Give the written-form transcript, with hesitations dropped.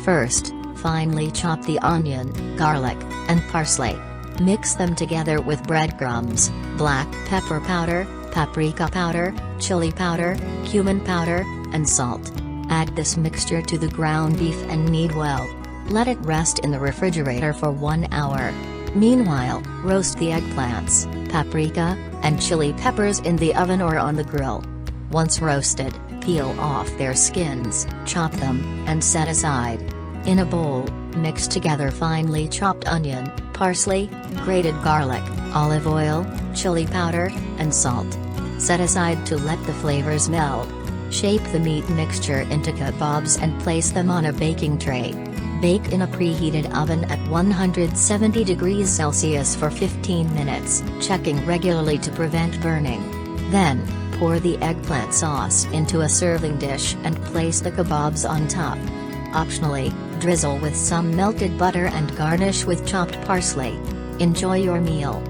First, finely chop the onion, garlic, and parsley. Mix them together with breadcrumbs, black pepper powder, paprika powder, chili powder, cumin powder, and salt. Add this mixture to the ground beef and knead well. Let it rest in the refrigerator for 1 hour. Meanwhile, roast the eggplants, paprika, and chili peppers in the oven or on the grill. Once roasted, peel off their skins, chop them, and set aside. In a bowl, mix together finely chopped onion, parsley, grated garlic, olive oil, chili powder, and salt. Set aside to let the flavors meld. Shape the meat mixture into kebabs and place them on a baking tray. Bake in a preheated oven at 170 degrees Celsius for 15 minutes, checking regularly to prevent burning. Then, pour the eggplant sauce into a serving dish and place the kebabs on top. Optionally, drizzle with some melted butter and garnish with chopped parsley. Enjoy your meal.